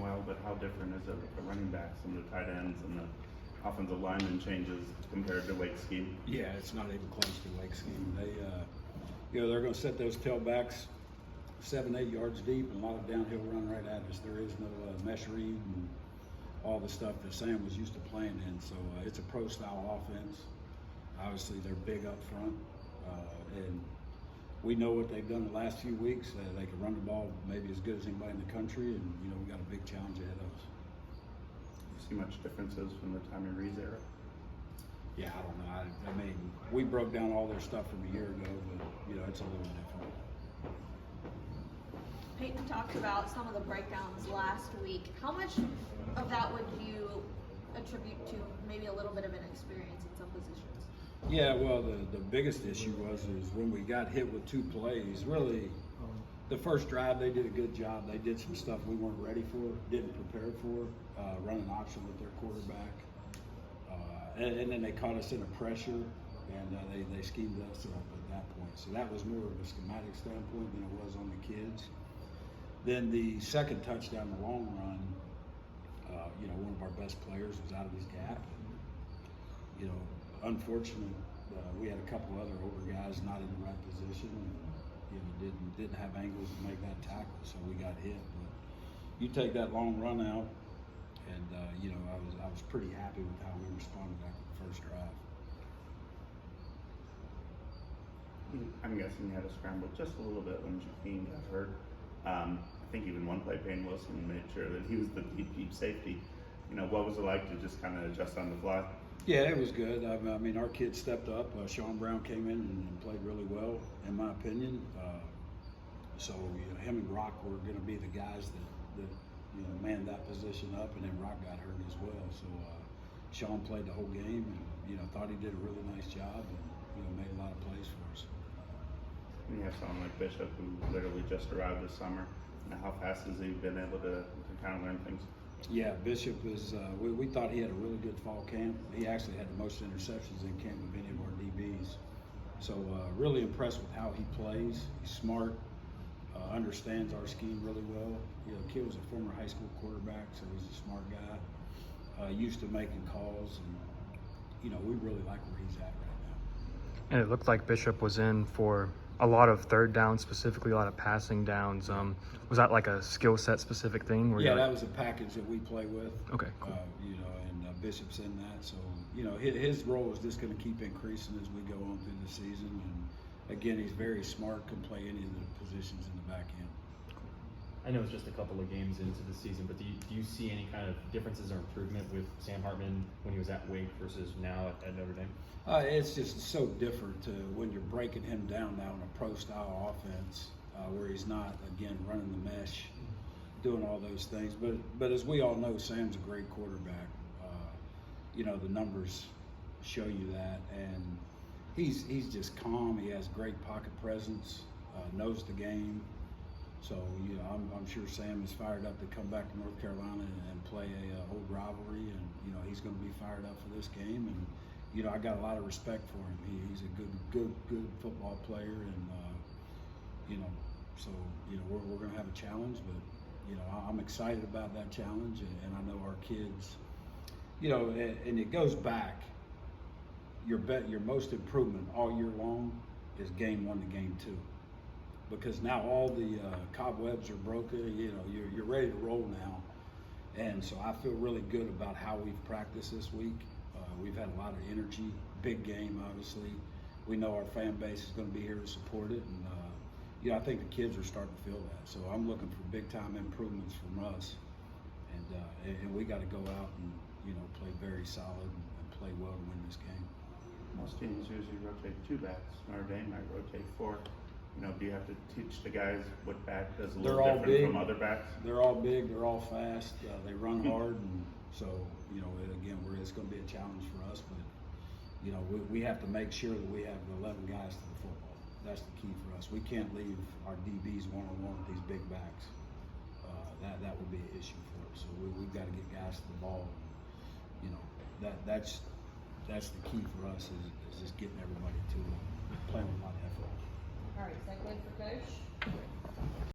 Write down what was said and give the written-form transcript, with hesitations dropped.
well, but how different is it with the running backs and the tight ends and the offensive lineman changes compared to Wake's scheme? Yeah, it's not even close to Wake's scheme. They're going to set those tailbacks 7-8 yards deep and a lot of downhill run right at us. There is no mesh read and all the stuff that Sam was used to playing in. So it's a pro-style offense. Obviously, they're big up front, and we know what they've done the last few weeks. They can run the ball maybe as good as anybody in the country, and we got a big challenge ahead of us. Do you see much differences from the Tommy Rees era? Yeah, I don't know. I mean, we broke down all their stuff from a year ago, but it's a little different. Peyton talked about some of the breakdowns last week. How much of that would you attribute to maybe a little bit of inexperience in some positions? Yeah, well, the biggest issue is when we got hit with two plays. Really, the first drive they did a good job. They did some stuff we weren't ready for, didn't prepare for, running option with their quarterback, and then they caught us in a pressure, and they schemed us up at that point. So that was more of a schematic standpoint than it was on the kids. Then the second touchdown, the long run, one of our best players was out of his gap. Unfortunate, we had a couple other older guys not in the right position, and didn't have angles to make that tackle, so we got hit. But you take that long run out, and I was pretty happy with how we responded after the first drive. I'm guessing you had to scramble just a little bit when Jakeem got hurt. I think even one play, Payne Wilson made sure that he was the deep safety. What was it like to just kind of adjust on the fly? Yeah, it was good. I mean, our kids stepped up. Sean Brown came in and played really well, in my opinion. So him and Rock were going to be the guys that manned that position up, and then Rock got hurt as well. So Sean played the whole game, and thought he did a really nice job, and made a lot of plays for us. And you have someone like Bishop who literally just arrived this summer. How fast has he been able to kind of learn things? Yeah, Bishop is, we thought he had a really good fall camp. He actually had the most interceptions in camp of any of our DBs. So really impressed with how he plays. He's smart, understands our scheme really well. Kid was a former high school quarterback, so he's a smart guy. Used to making calls, and we really like where he's at right now. And it looked like Bishop was in for a lot of third downs, specifically a lot of passing downs. Was that like a skill set specific thing? Yeah, that was a package that we play with. Okay, cool. And Bishop's in that. So, his role is just going to keep increasing as we go on through the season. And again, he's very smart, can play any of the positions in the back end. I know it's just a couple of games into the season, but do you see any kind of differences or improvement with Sam Hartman when he was at Wake versus now at Notre Dame? It's just so different when you're breaking him down now in a pro-style offense where he's not, again, running the mesh, doing all those things. But as we all know, Sam's a great quarterback. The numbers show you that. And he's just calm. He has great pocket presence, knows the game. So, I'm sure Sam is fired up to come back to North Carolina and play a old rivalry, and he's going to be fired up for this game. And I got a lot of respect for him. He's a good football player, and so we're going to have a challenge, but I'm excited about that challenge, and I know our kids. And it goes back. Your most improvement all year long is game 1 to game 2. Because now all the cobwebs are broken, you're ready to roll now. And so I feel really good about how we've practiced this week. We've had a lot of energy, big game, obviously. We know our fan base is going to be here to support it. And, I think the kids are starting to feel that. So I'm looking for big-time improvements from us. And we got to go out and, play very solid and play well to win this game. Most teams usually rotate 2 backs. Notre Dame might rotate 4. Do you have to teach the guys what back does a little different from other backs? They're all big. They're all fast. They run hard, and so again, it's going to be a challenge for us. But we have to make sure that we have 11 guys to the football. That's the key for us. We can't leave our DBs one-on-one with these big backs. That would be an issue for us. So we've got to get guys to the ball. That's the key for us is just getting everybody to playing with a lot of effort. All right, is that good for Coach?